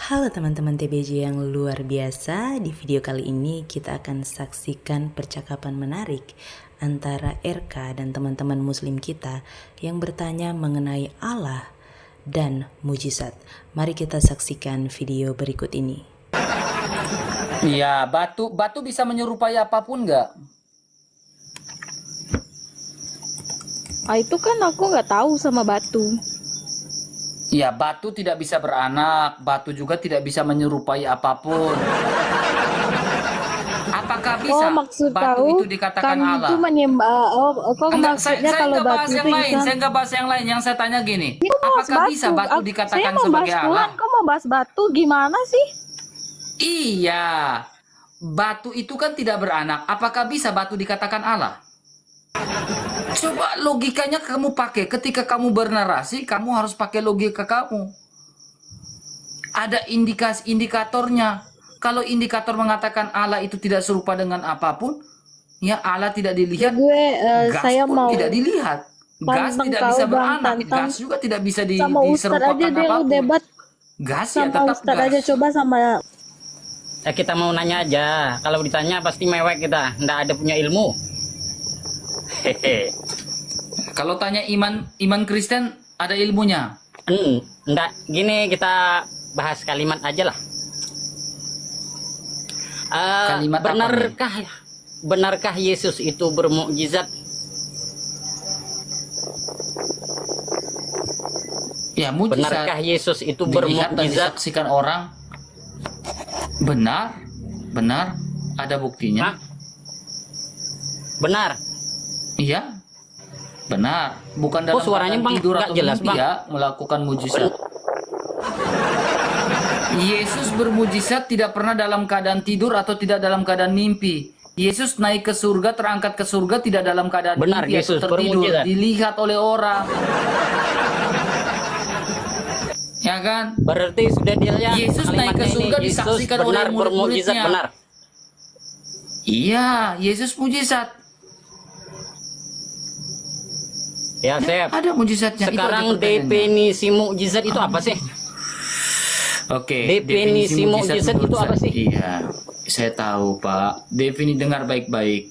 Halo teman-teman TBJ yang luar biasa. Di video kali ini kita akan saksikan percakapan menarik antara RK dan teman-teman muslim kita yang bertanya mengenai Allah dan mujizat. Mari kita saksikan video berikut ini. Iya, batu bisa menyerupai apapun nggak? Itu kan aku nggak tahu sama batu. Iya, batu tidak bisa beranak, batu juga tidak bisa menyerupai apapun. Apakah bisa Maksud batu kau, itu dikatakan kami Allah? itu menyembah. Kok Enggak, maksudnya saya kalau nggak bahas batu yang itu lain, ikan? saya nggak bahas yang lain. Yang saya tanya gini, Ini kau bahas apakah bisa batu Saya dikatakan mau sebagai bahas Allah? Tuhan, kau mau bahas batu gimana sih? Iya, batu itu kan tidak beranak. Apakah bisa batu dikatakan Allah? Coba logikanya kamu pakai. Ketika kamu bernarasi, kamu harus pakai logika kamu. Ada indikatornya. Kalau indikator mengatakan Allah itu tidak serupa dengan apapun, ya Allah tidak dilihat. Gas Saya pun mau tidak dilihat. Gas tantang tidak kau, bisa Bang, beranak. tantang Gas juga tidak bisa sama Ustadz diserupakan aja deh lu apapun. debat Gas ya sama tetap Ustadz gas. aja, coba sama. Kita mau nanya aja. Kalau ditanya pasti mewek kita. Nggak ada punya ilmu. Hehe. Kalau tanya iman Kristen ada ilmunya. Nggak. Gini kita bahas kalimat aja lah. Kalimat apa benarkah Yesus itu bermukjizat? Ya, mujizat. Benarkah Yesus itu Dilihat dan bermukjizat? disaksikan orang. Benar, ada buktinya. Hah? Benar. Iya, benar. Bukan dalam suaranya, keadaan Bang, tidur nggak atau jelas, mimpi Bang. ya melakukan mujizat. Yesus bermujizat tidak pernah dalam keadaan tidur atau tidak dalam keadaan mimpi. Yesus naik ke surga, terangkat ke surga tidak dalam keadaan Benar, mimpi Yesus atau tertidur, bermujizat. dilihat oleh orang. Ya kan? Berarti sudah dilihat. Yesus naik ke kalimatnya surga ini, Yesus disaksikan oleh benar bermukjizat, murid-muridnya. benar. Iya, Yesus mujizat. Ya, Chef. Ada mujizatnya. Itu aja Sekarang pertanyaannya. definisi mukjizat itu apa sih? Oke, Definisi mukjizat itu menurut apa saya- sih? Iya, saya tahu Pak. Dengar baik-baik.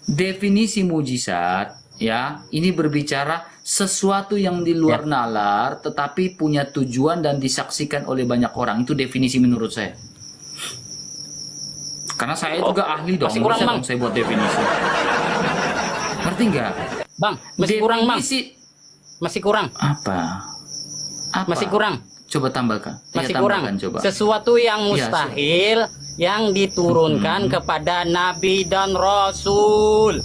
Definisi mujizat, ya, ini berbicara sesuatu yang di luar nalar, tetapi punya tujuan dan disaksikan oleh banyak orang. Itu definisi menurut saya. Karena saya juga ahli dong, masih kurang, bisa Bang. dong saya buat definisi. Ngerti nggak? Bang, masih kurang, Bang. Masih kurang. Apa? Masih kurang. Coba tambahkan. Masih Ya, kurang. tambahkan, coba. Sesuatu yang Iya, mustahil yang diturunkan kepada nabi dan rasul.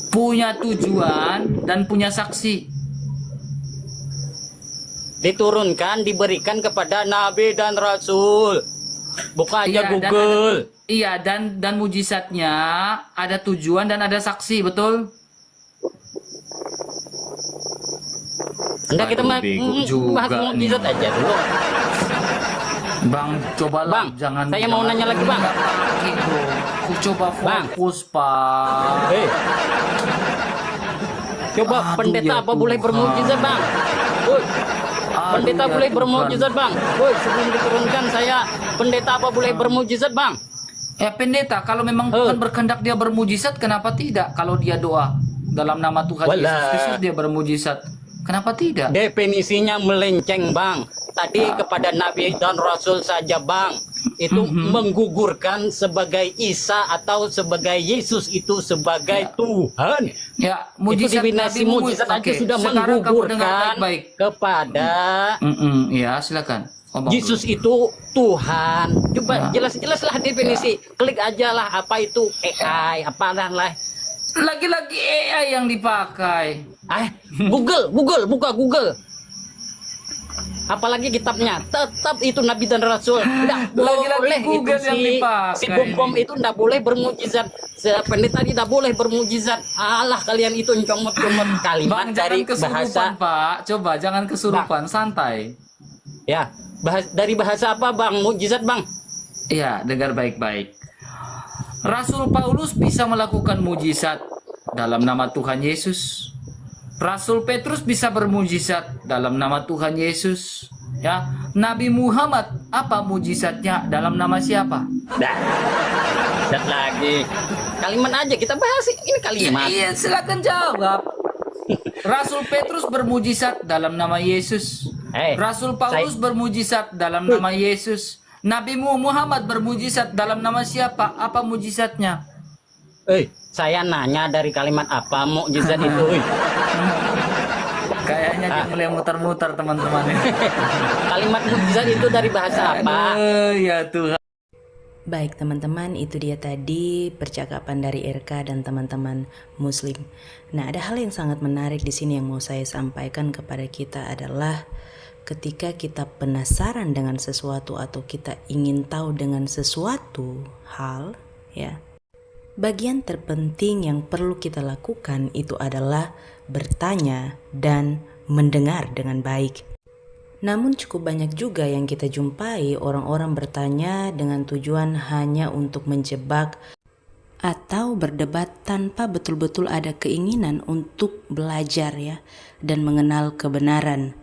Punya tujuan dan punya saksi. Diturunkan, diberikan kepada nabi dan rasul. Buka aja Google. Dan mujizatnya ada tujuan dan ada saksi, betul? Anda kita Aduh, bego juga bahas mukjizat aja dulu. Bang, cobalah Bang, jangan. saya mau nanya lagi, Bang. Gitu. Coba Bang. fokus, Pak. Coba Aduh, pendeta ya apa boleh Tuhan. bermukjizat, Bang? Woi, pendeta ya boleh Tuhan. bermukjizat, Bang? Woi, sebelum diturunkan saya, pendeta apa boleh bermukjizat, Bang? Ya pendeta, kalau memang Tuhan berkehendak dia bermujizat, kenapa tidak? Kalau dia doa dalam nama Tuhan Walah. Yesus Kristus dia bermujizat, kenapa tidak? Definisinya melenceng, Bang. Tadi kepada nabi dan rasul saja, Bang. Itu menggugurkan sebagai Isa atau sebagai Yesus itu sebagai Tuhan. Ya, Itu mujizat definisi Nabi mujizat aja Oke, sudah sekarang kamu dengar menggugurkan baik-baik. kepada Ya, silakan. Ngomong Yesus dulu. itu Tuhan. Coba Ya. jelas-jelaslah definisi. Klik aja lah apa itu AI, apalah lah. Lagi-lagi AI yang dipakai. Google, buka Google. Apalagi kitabnya, tetap itu nabi dan rasul. Nggak Lagi-lagi boleh Google itu yang dipakai. si bom itu nggak boleh bermujizat. Si pendeta tidak boleh bermujizat. Alah kalian itu comot-comot kalimat Bang, dari jangan kesurupan, bahasa. Pak. Coba jangan kesurupan, santai. Ya, dari bahasa apa, Bang? Mujizat, Bang? Iya, dengar baik-baik. Rasul Paulus bisa melakukan mujizat dalam nama Tuhan Yesus. Rasul Petrus bisa bermujizat dalam nama Tuhan Yesus. Ya, Nabi Muhammad apa mujizatnya dalam nama siapa? Dah. Set lagi. Kalimat aja kita bahas ini kalimat. Iya, silakan jawab. Rasul Petrus bermujizat dalam nama Yesus. Rasul Paulus bermujizat dalam nama Yesus. Nabi Muhammad bermujizat dalam nama siapa? Apa mujizatnya? Saya nanya dari kalimat apa mukjizat itu? Kayaknya dia mulai muter-muter teman-teman. Kalimat mukjizat itu dari bahasa apa? Ya Tuhan. Baik teman-teman, itu dia tadi percakapan dari RK dan teman-teman muslim. Nah, ada hal yang sangat menarik di sini yang mau saya sampaikan kepada kita adalah ketika kita penasaran dengan sesuatu atau kita ingin tahu dengan sesuatu hal, ya. Bagian terpenting yang perlu kita lakukan itu adalah bertanya dan mendengar dengan baik. Namun cukup banyak juga yang kita jumpai orang-orang bertanya dengan tujuan hanya untuk menjebak atau berdebat tanpa betul-betul ada keinginan untuk belajar ya dan mengenal kebenaran.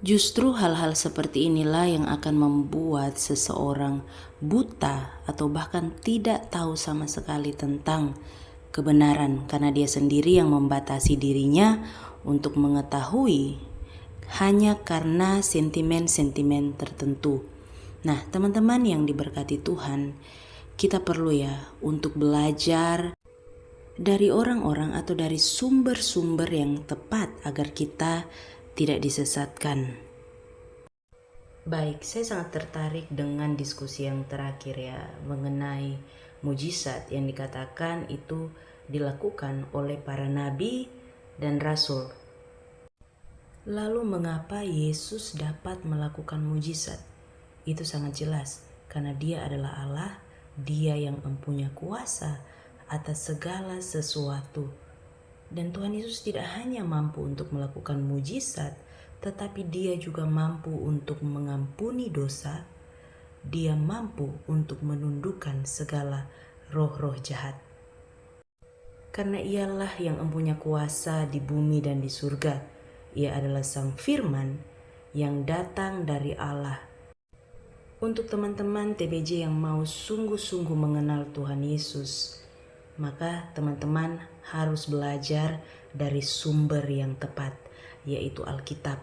Justru hal-hal seperti inilah yang akan membuat seseorang buta atau bahkan tidak tahu sama sekali tentang kebenaran karena dia sendiri yang membatasi dirinya untuk mengetahui hanya karena sentimen-sentimen tertentu. Nah, teman-teman yang diberkati Tuhan, kita perlu ya untuk belajar dari orang-orang atau dari sumber-sumber yang tepat agar kita tidak disesatkan. Baik, saya sangat tertarik dengan diskusi yang terakhir ya mengenai mujizat yang dikatakan itu dilakukan oleh para nabi dan rasul. Lalu mengapa Yesus dapat melakukan mujizat? Itu sangat jelas karena dia adalah Allah, dia yang mempunyai kuasa atas segala sesuatu. Dan Tuhan Yesus tidak hanya mampu untuk melakukan mujizat, tetapi dia juga mampu untuk mengampuni dosa. Dia mampu untuk menundukkan segala roh-roh jahat. Karena ialah yang mempunyai kuasa di bumi dan di surga. Ia adalah Sang Firman yang datang dari Allah. Untuk teman-teman TBJ yang mau sungguh-sungguh mengenal Tuhan Yesus, maka teman-teman harus belajar dari sumber yang tepat, yaitu Alkitab.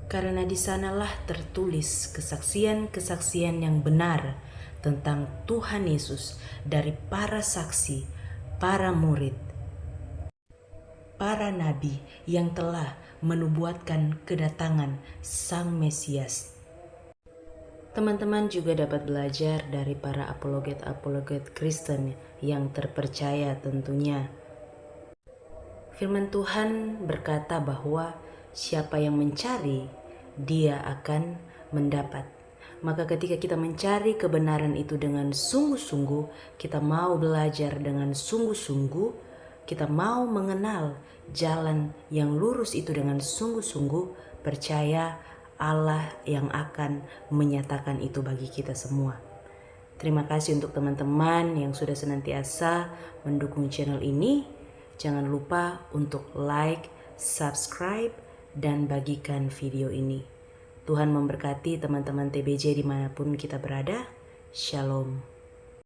Karena di sanalah tertulis kesaksian-kesaksian yang benar tentang Tuhan Yesus dari para saksi, para murid, para nabi yang telah menubuatkan kedatangan Sang Mesias. Teman-teman juga dapat belajar dari para apologet-apologet Kristen yang terpercaya tentunya. Firman Tuhan berkata bahwa siapa yang mencari, dia akan mendapat. Maka ketika kita mencari kebenaran itu dengan sungguh-sungguh, kita mau belajar dengan sungguh-sungguh, kita mau mengenal jalan yang lurus itu dengan sungguh-sungguh, percaya Allah yang akan menyatakan itu bagi kita semua. Terima kasih untuk teman-teman yang sudah senantiasa mendukung channel ini. Jangan lupa untuk like, subscribe, dan bagikan video ini. Tuhan memberkati teman-teman TBJ dimanapun kita berada. Shalom.